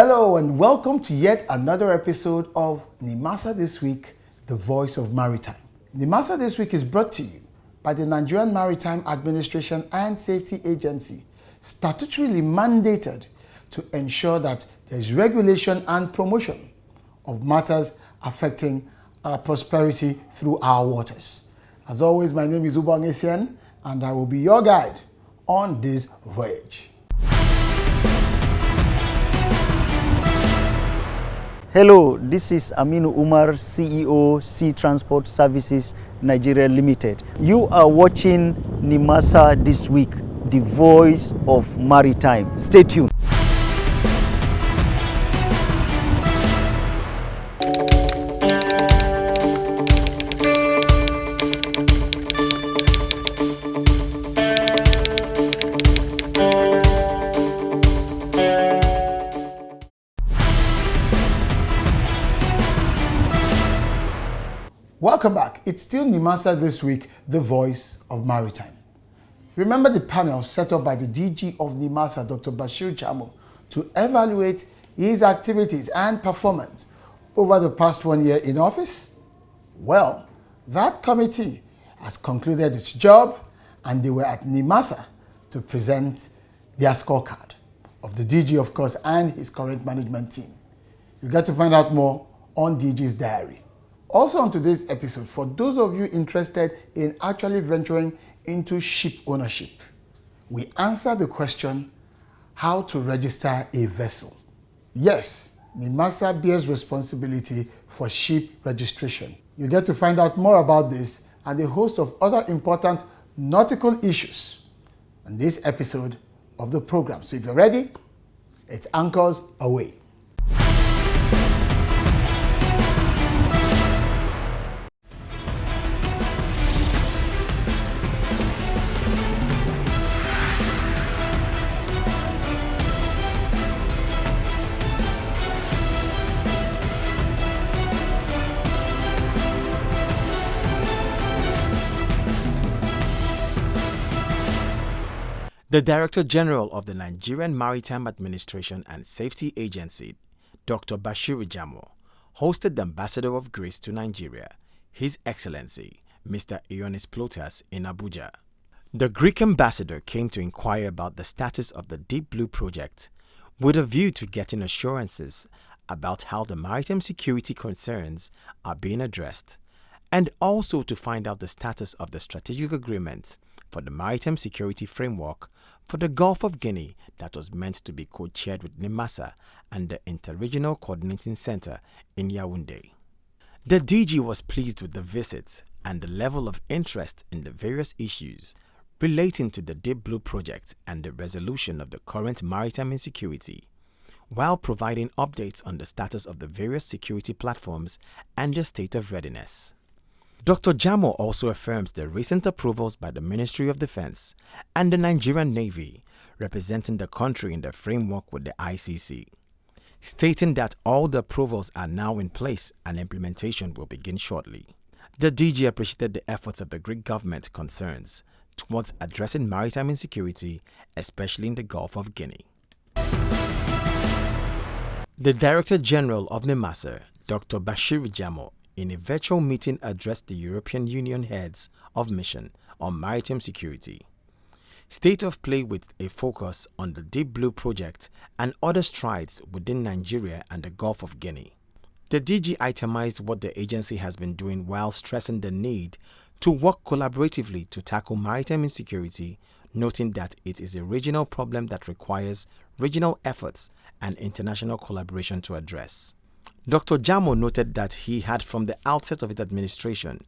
Hello and welcome to yet another episode of Nimasa This Week, the Voice of Maritime. Nimasa This Week is brought to you by the Nigerian Maritime Administration and Safety Agency, statutorily mandated to ensure that there is regulation and promotion of matters affecting our prosperity through our waters. As always, my name is Ubong Esian and I will be your guide on this voyage. Hello, this is Aminu Umar, CEO, Sea Transport Services Nigeria Limited. You are watching Nimasa This Week, the Voice of Maritime. Stay tuned. Welcome back. It's still Nimasa This Week, the Voice of Maritime. Remember the panel set up by the DG of Nimasa, Dr. Bashir Jamo, to evaluate his activities and performance over the past 1 year in office? Well, that committee has concluded its job and they were at Nimasa to present their scorecard of the DG, of course, and his current management team. You get to find out more on DG's diary. Also on today's episode, for those of you interested in actually venturing into ship ownership, we answer the question, how to register a vessel. Yes, Nimasa bears responsibility for ship registration. You get to find out more about this and a host of other important nautical issues in this episode of the program. So if you're ready, it's anchors away. The Director General of the Nigerian Maritime Administration and Safety Agency, Dr. Bashir Jamo, hosted the Ambassador of Greece to Nigeria, His Excellency, Mr. Ioannis Plotas, in Abuja. The Greek ambassador came to inquire about the status of the Deep Blue project with a view to getting assurances about how the maritime security concerns are being addressed, and also to find out the status of the strategic agreement for the maritime security framework for the Gulf of Guinea that was meant to be co-chaired with Nimasa and the Interregional Coordinating Center in Yaoundé. The DG was pleased with the visit and the level of interest in the various issues relating to the Deep Blue project and the resolution of the current maritime insecurity, while providing updates on the status of the various security platforms and their state of readiness. Dr. Jamo also affirms the recent approvals by the Ministry of Defense and the Nigerian Navy representing the country in the framework with the ICC, stating that all the approvals are now in place and implementation will begin shortly. The DG appreciated the efforts of the Greek government concerns towards addressing maritime insecurity, especially in the Gulf of Guinea. The Director General of Nimasa, Dr. Bashir Jamo, in a virtual meeting addressed the European Union heads of mission on maritime security. State of play with a focus on the Deep Blue project and other strides within Nigeria and the Gulf of Guinea. The DG itemized what the agency has been doing while stressing the need to work collaboratively to tackle maritime insecurity, noting that it is a regional problem that requires regional efforts and international collaboration to address. Dr. Jamo noted that he had from the outset of his administration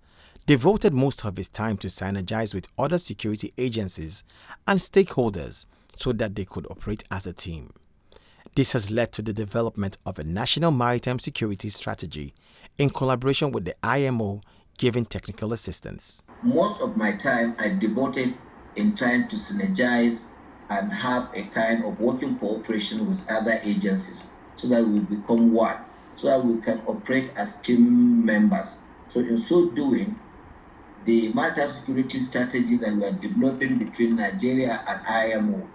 devoted most of his time to synergize with other security agencies and stakeholders so that they could operate as a team. This has led to the development of a national maritime security strategy in collaboration with the IMO, giving technical assistance. Most of my time I devoted in trying to synergize and have a kind of working cooperation with other agencies so that we become one, so that we can operate as team members. So in so doing, the maritime security strategy that we are developing between Nigeria and IMO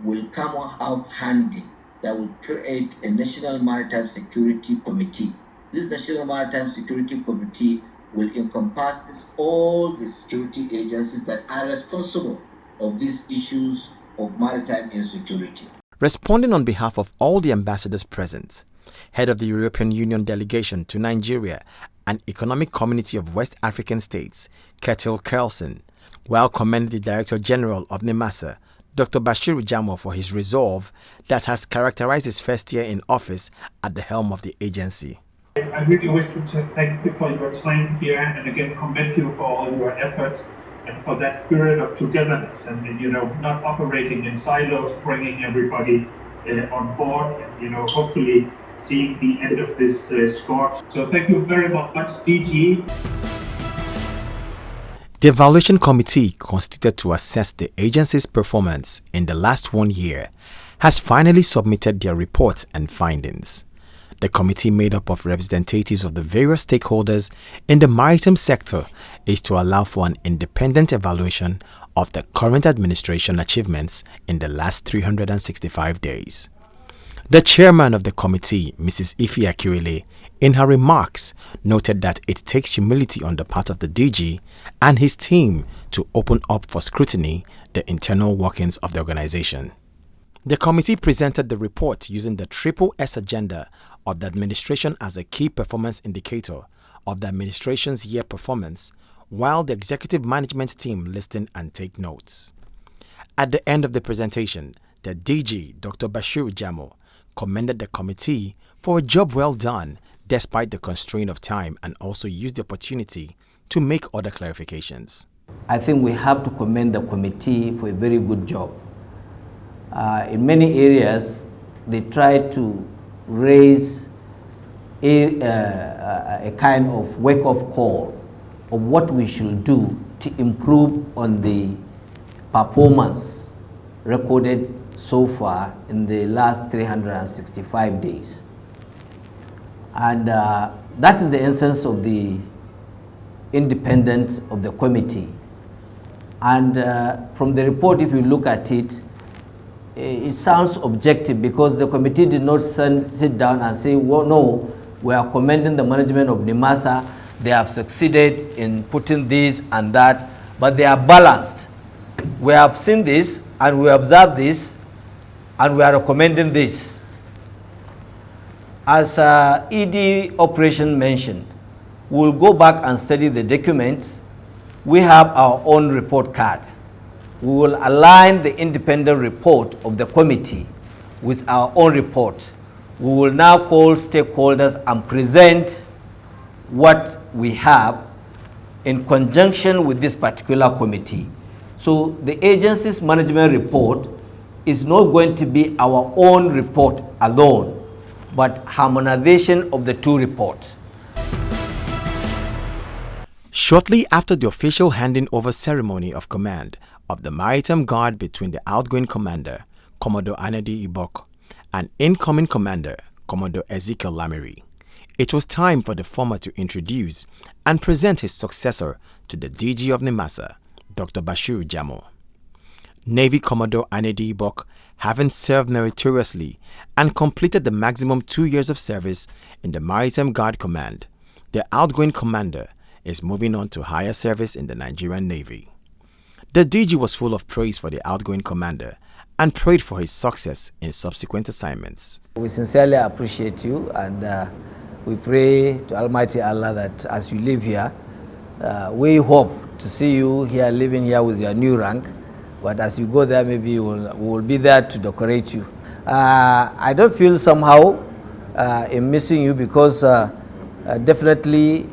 will come out handy that will create a National Maritime Security Committee. This National Maritime Security Committee will encompass all the security agencies that are responsible of these issues of maritime insecurity. Responding on behalf of all the ambassadors present, head of the European Union delegation to Nigeria and Economic Community of West African States, Ketil Carlson, while commending the Director General of Nimasa, Dr. Bashir Jamo, for his resolve that has characterized his first year in office at the helm of the agency. I really wish to thank you for your time here and again commend you for all your efforts and for that spirit of togetherness and not operating in silos, bringing everybody on board and hopefully seeing the end of this scorch. So thank you very much, DG. The evaluation committee constituted to assess the agency's performance in the last 1 year has finally submitted their reports and findings. The committee, made up of representatives of the various stakeholders in the maritime sector, is to allow for an independent evaluation of the current administration achievements in the last 365 days. The chairman of the committee, Mrs. Ife Akiwele, in her remarks, noted that it takes humility on the part of the DG and his team to open up for scrutiny the internal workings of the organization. The committee presented the report using the Triple S agenda of the administration as a key performance indicator of the administration's year performance, while the executive management team listen and take notes. At the end of the presentation, the DG, Dr. Bashir Jamo, commended the committee for a job well done despite the constraint of time, and also used the opportunity to make other clarifications. I think we have to commend the committee for a very good job. In many areas, they tried to raise a kind of wake-up call of what we should do to improve on the performance recorded so far in the last 365 days. And that is the essence of the independence of the committee. And from the report, if you look at it, it sounds objective because the committee did not sit down and say, well, no, we are commending the management of Nimasa. They have succeeded in putting this and that, but they are balanced. We have seen this and we observe this and we are recommending this. As ED operation mentioned, we'll go back and study the documents. We have our own report card. We will align the independent report of the committee with our own report. We will now call stakeholders and present what we have in conjunction with this particular committee. So the agency's management report is not going to be our own report alone, but harmonization of the two reports. Shortly after the official handing over ceremony of command of the Maritime Guard between the outgoing commander, Commodore Anedi Ibok, and incoming commander, Commodore Ezekiel Lamiri, it was time for the former to introduce and present his successor to the DG of Nimasa, Dr. Bashir Jamo. Navy Commodore Anedi Ibok, having served meritoriously and completed the maximum 2 years of service in the Maritime Guard Command, the outgoing commander is moving on to higher service in the Nigerian Navy. The DG was full of praise for the outgoing commander and prayed for his success in subsequent assignments. We sincerely appreciate you, and we pray to Almighty Allah that as you live here, we hope to see you here, living here with your new rank. But as you go there, maybe we will be there to decorate you. I don't feel somehow in missing you because definitely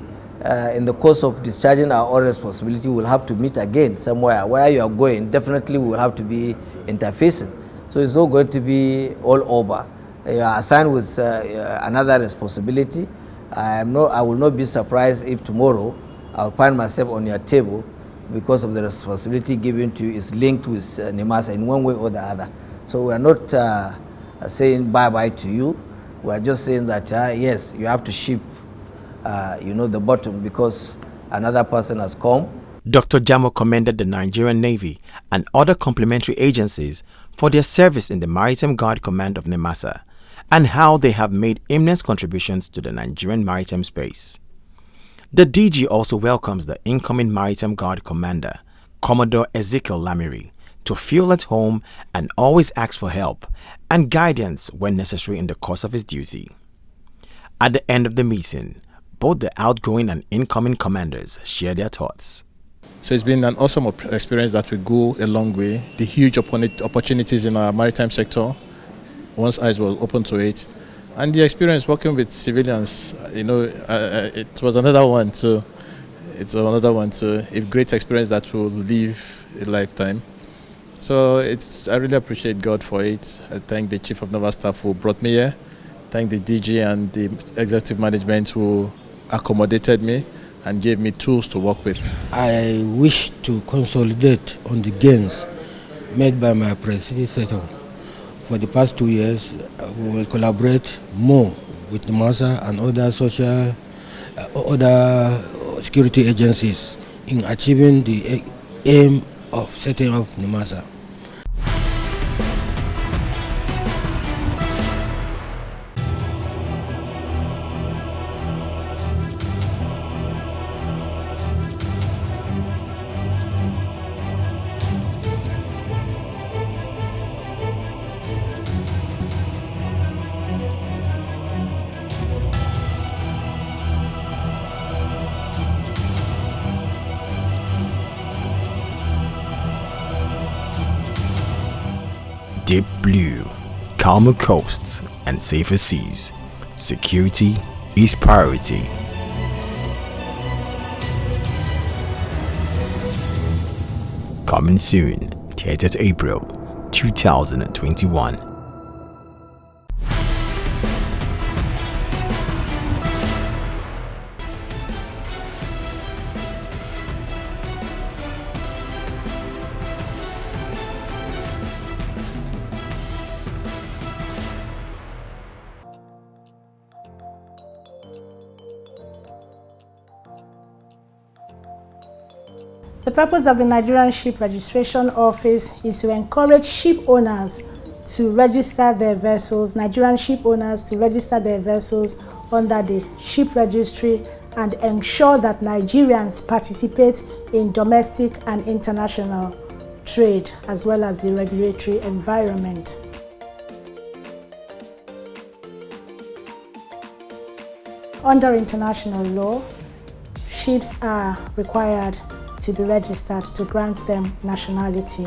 in the course of discharging our own responsibility, we'll have to meet again somewhere. Where you are going, definitely we will have to be interfacing. So it's not going to be all over. You are assigned with another responsibility. I will not be surprised if tomorrow I'll find myself on your table because of the responsibility given to you is linked with Nimasa in one way or the other. So we are not saying bye-bye to you. We are just saying that, yes, you have to shift the bottom because another person has come. Dr. Jamo commended the Nigerian Navy and other complementary agencies for their service in the Maritime Guard Command of Nimasa and how they have made immense contributions to the Nigerian maritime space. The DG also welcomes the incoming Maritime Guard Commander, Commodore Ezekiel Lamiri, to feel at home and always ask for help and guidance when necessary in the course of his duty. At the end of the meeting, both the outgoing and incoming commanders share their thoughts. So it's been an awesome experience that will go a long way. The huge opportunities in our maritime sector, one's eyes were open to it. And the experience working with civilians, it was another one too. It's another one too. A great experience that will live a lifetime. So I really appreciate God for it. I thank the Chief of Naval Staff who brought me here. Thank the DG and the executive management who accommodated me and gave me tools to work with. I wish to consolidate on the gains made by my predecessor. For the past 2 years, we will collaborate more with Nimasa and other security agencies in achieving the aim of setting up Nimasa. Deep blue, calmer coasts, and safer seas. Security is priority. Coming soon, 30th April 2021. The purpose of the Nigerian Ship Registration Office is to encourage ship owners to register their vessels, Nigerian ship owners to register their vessels under the ship registry and ensure that Nigerians participate in domestic and international trade as well as the regulatory environment. Under international law, ships are required to be registered to grant them nationality.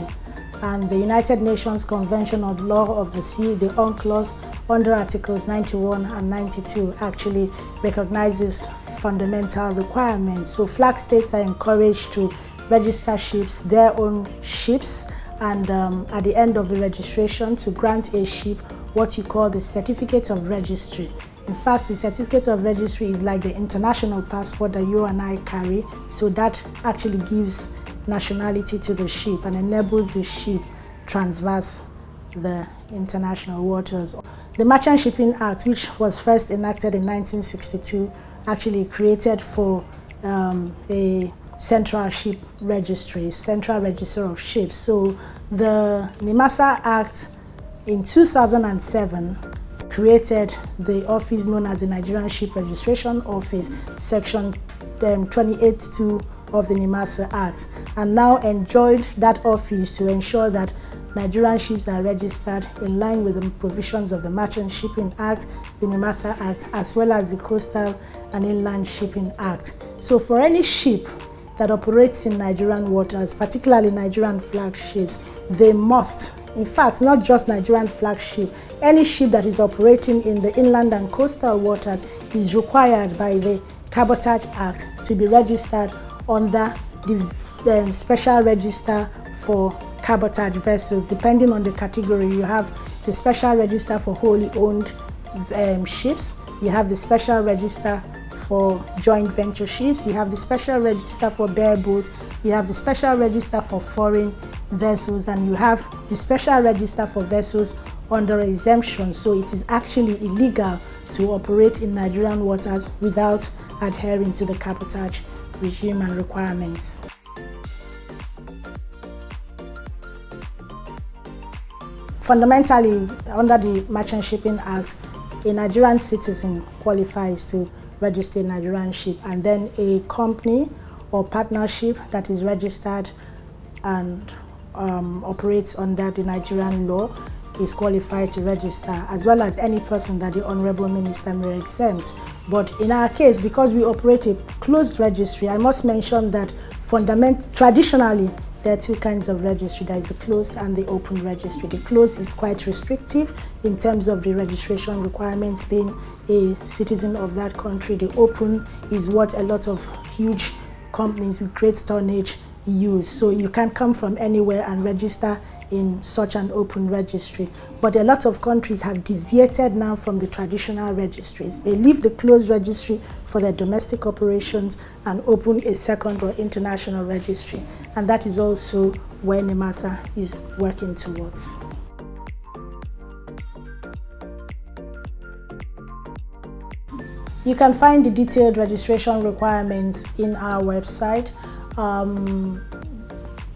And the United Nations Convention on Law of the Sea, the UNCLOS, under Articles 91 and 92, actually recognizes fundamental requirements. So flag states are encouraged to register ships, their own ships, and at the end of the registration to grant a ship what you call the Certificate of Registry. In fact, the certificate of registry is like the international passport that you and I carry, so that actually gives nationality to the ship and enables the ship traverse the international waters. The Merchant Shipping Act, which was first enacted in 1962, actually created for a central ship registry, central register of ships. So the Nimasa Act in 2007 created the office known as the Nigerian Ship Registration Office, Section 28(2) of the Nimasa Act, and now enjoyed that office to ensure that Nigerian ships are registered in line with the provisions of the Merchant Shipping Act, the Nimasa Act, as well as the Coastal and Inland Shipping Act. So for any ship that operates in Nigerian waters, particularly Nigerian flag ships, they must, in fact, not just Nigerian flag ship, any ship that is operating in the inland and coastal waters is required by the Cabotage Act to be registered under the special register for cabotage vessels. Depending on the category, you have the special register for wholly owned ships, you have the special register for joint venture ships, you have the special register for bareboats, you have the special register for foreign vessels, and you have the special register for vessels under exemption. So it is actually illegal to operate in Nigerian waters without adhering to the cabotage regime and requirements. fundamentally, under the Merchant Shipping Act, a Nigerian citizen qualifies to register a Nigerian ship, and then a company or partnership that is registered and operates under the Nigerian law is qualified to register, as well as any person that the Honorable Minister may exempt. But in our case, because we operate a closed registry, I must mention that traditionally, there are two kinds of registry. There is the closed and the open registry. The closed is quite restrictive in terms of the registration requirements, being a citizen of that country. The open is what a lot of huge companies with great tonnage use. So you can come from anywhere and register in such an open registry. But a lot of countries have deviated now from the traditional registries. They leave the closed registry for their domestic operations and open a second or international registry. And that is also where Nimasa is working towards. You can find the detailed registration requirements in our website.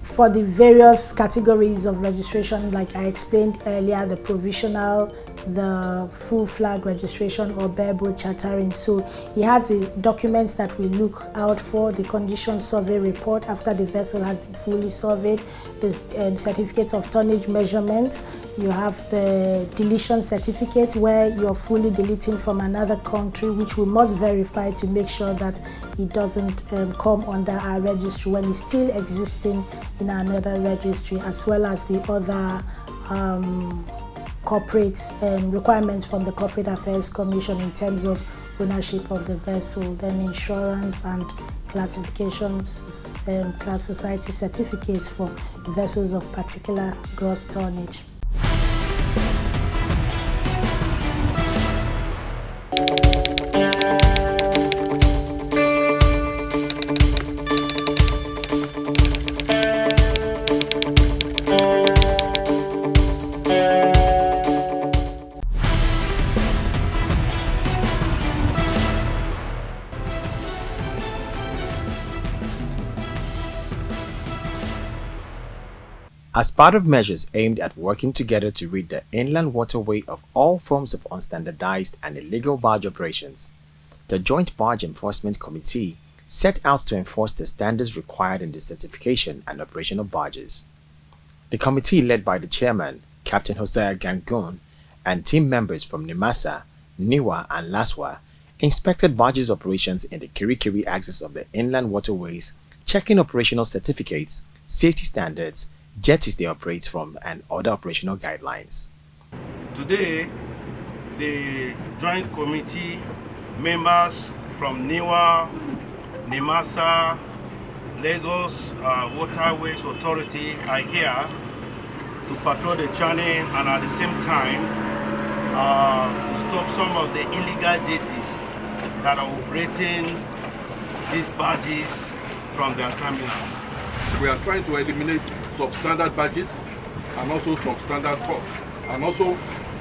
For the various categories of registration, like I explained earlier, the provisional, the full flag registration, or bareboat chartering. So it has the documents that we look out for: the condition survey report after the vessel has been fully surveyed, the certificate of tonnage measurement. You have the deletion certificate, where you're fully deleting from another country, which we must verify to make sure that it doesn't come under our registry when it's still existing in another registry, as well as the other corporate requirements from the Corporate Affairs Commission in terms of ownership of the vessel, then insurance and classifications, class society certificates for vessels of particular gross tonnage. As part of measures aimed at working together to rid the inland waterway of all forms of unstandardized and illegal barge operations, the Joint Barge Enforcement Committee set out to enforce the standards required in the certification and operation of barges. The committee, led by the chairman, Captain Hosea Gangun, and team members from Nimasa, Niwa, and Laswa, inspected barges operations in the Kirikiri axis of the inland waterways, checking operational certificates, safety standards, jetties they operate from, and other operational guidelines. Today, the Joint Committee members from Niwa, Nimasa, Lagos Waterways Authority are here to patrol the channel and at the same time to stop some of the illegal jetties that are operating these barges from their terminals. We are trying to eliminate substandard barges and also substandard trucks, and also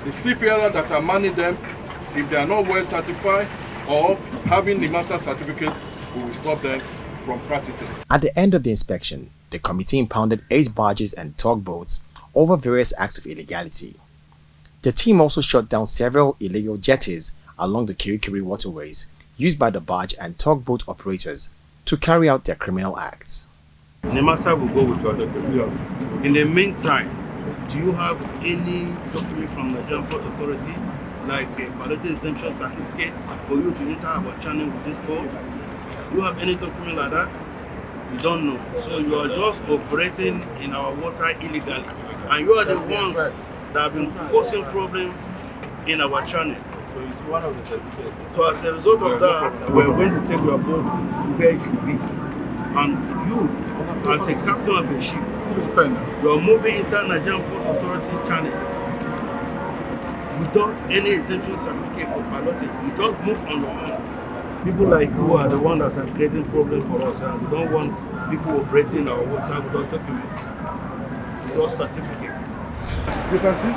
the seafarers that are manning them, if they are not well certified or having the master certificate, we will stop them from practicing. At the end of the inspection, the committee impounded 8 barges and tugboats over various acts of illegality. The team also shut down several illegal jetties along the Kirikiri waterways used by the barge and tugboat operators to carry out their criminal acts. Nimasa will go with your document. In the meantime, do you have any document from the Nigerian Port Authority, like a quality exemption certificate for you to enter our channel with this boat? Do you have any document like that? You don't know. So you are just operating in our water illegally. And you are the ones that have been causing problems in our channel. So as a result of that, we're going to take your boat where it should be. And you, as a captain of a ship, you're moving inside Nigerian Port Authority channel without any exemption certificate for piloting. You don't move on your own. People like you are the ones that are creating problems for us, and we don't want people operating our water without documents, without certificates. You can see,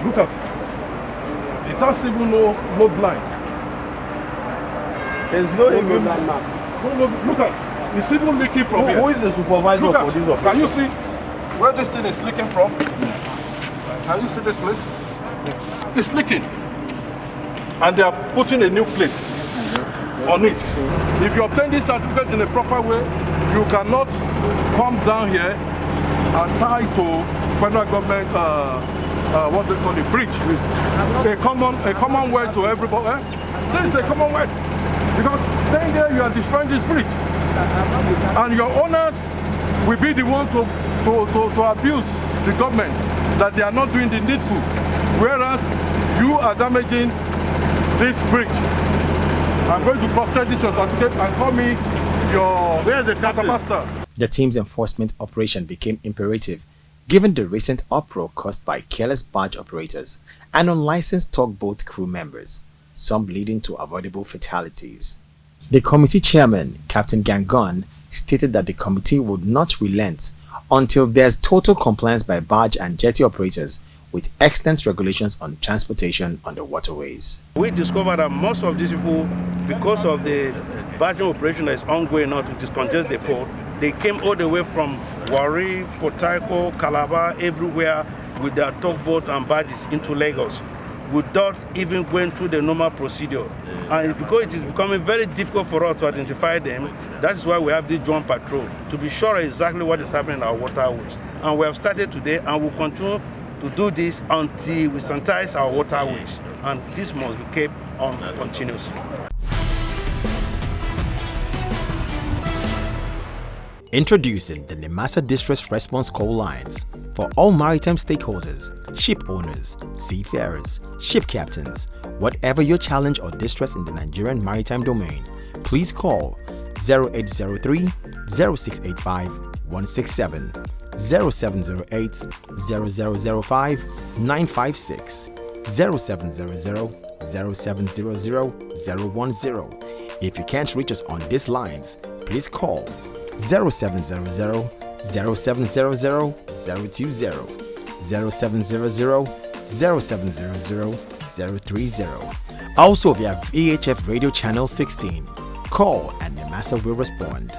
look at it. It has even no blind. There's no even blind map. Look at. It's even leaking from here. Who is the supervisor for this operation? Can you see where this thing is leaking from? Can you see this place? It's leaking. And they are putting a new plate on it. If you obtain this certificate in a proper way, you cannot come down here and tie to federal government, what they call a bridge. A common way to everybody. This is a common way. Because staying there, you are destroying this bridge. And your owners will be the one to abuse the government that they are not doing the needful. Whereas you are damaging this bridge. I'm going to prostrate this your certificate and call me your quartermaster. The team's enforcement operation became imperative given the recent uproar caused by careless barge operators and unlicensed tugboat crew members, some leading to avoidable fatalities. The committee chairman, Captain Gangon, stated that the committee would not relent until there's total compliance by barge and jetty operators with extant regulations on transportation on the waterways. We discovered that most of these people, because of the barging operation that is ongoing now to discongest the port, they came all the way from Warri, Port Harcourt, Calabar, everywhere with their tugboat and barges into Lagos without even going through the normal procedure. And because it is becoming very difficult for us to identify them, that is why we have this joint patrol, to be sure exactly what is happening in our waterways. And we have started today and will continue to do this until we sanitize our waterways. And this must be kept on continuously. Introducing the Nimasa Distress Response Call Lines for all maritime stakeholders, ship owners, seafarers, ship captains. Whatever your challenge or distress in the Nigerian maritime domain, please call 0803 0685 167, 0708 0005 956, 0700 0700 010. If you can't reach us on these lines, please call 0700 0700 020, 0700 0700 030. Also via VHF Radio Channel 16. Call and Nimasa will respond.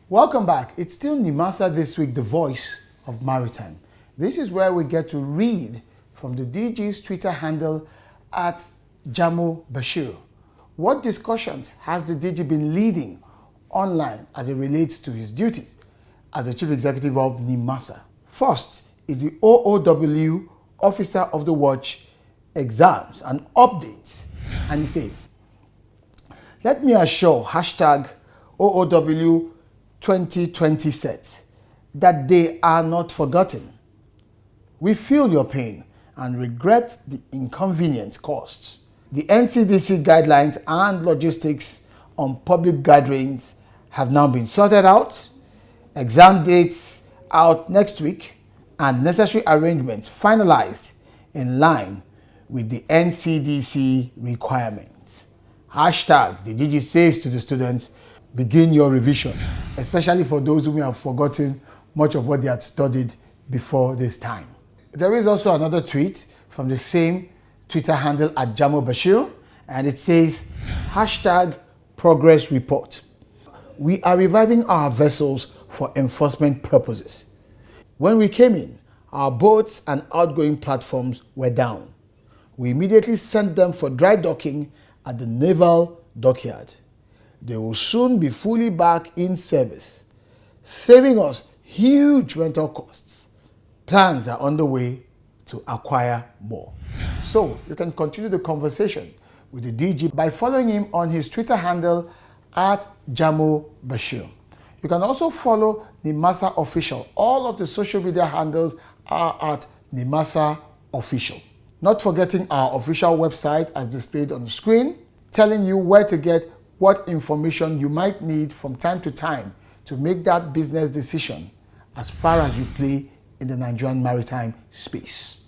Welcome back. It's still Nimasa This Week, the voice of maritime. This is where we get to read from the DG's Twitter handle at Jamo Bashir. What discussions has the DG been leading online as it relates to his duties as the Chief Executive of Nimasa? First is the OOW Officer of the Watch exams and updates. And he says, let me assure #OOW 2020 sets that they are not forgotten. We feel your pain and regret the inconvenience caused. The NCDC guidelines and logistics on public gatherings have now been sorted out, exam dates out next week, and necessary arrangements finalized in line with the NCDC requirements. The DG says to the students, begin your revision, especially for those who may have forgotten much of what they had studied before this time. There is also another tweet from the same Twitter handle at Jamo Bashir, and it says, #progress report. We are reviving our vessels for enforcement purposes. When we came in, our boats and outgoing platforms were down. We immediately sent them for dry docking at the Naval Dockyard. They will soon be fully back in service, saving us huge rental costs. Plans are underway to acquire more. So you can continue the conversation with the DG by following him on his Twitter handle at Jamo Bashir. You can also follow Nimasa Official. All of the social media handles are at Nimasa Official. Not forgetting our official website as displayed on the screen, telling you where to get what information you might need from time to time to make that business decision as far as you play in the Nigerian maritime space.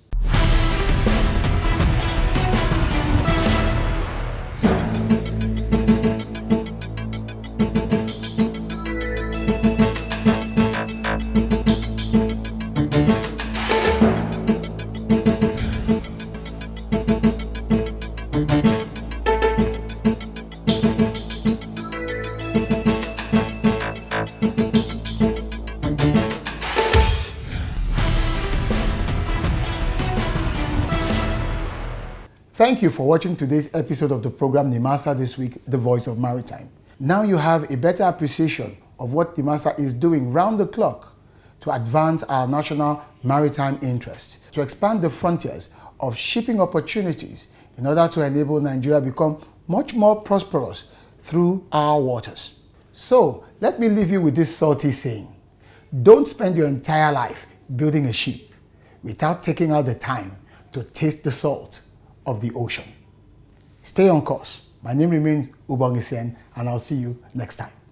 Thank you for watching today's episode of the program Nimasa This Week, The Voice of Maritime. Now you have a better appreciation of what Nimasa is doing round the clock to advance our national maritime interests, to expand the frontiers of shipping opportunities in order to enable Nigeria become much more prosperous through our waters. So let me leave you with this salty saying: don't spend your entire life building a ship without taking out the time to taste the salt of the ocean. Stay on course. My name remains Ubangisen, and I'll see you next time.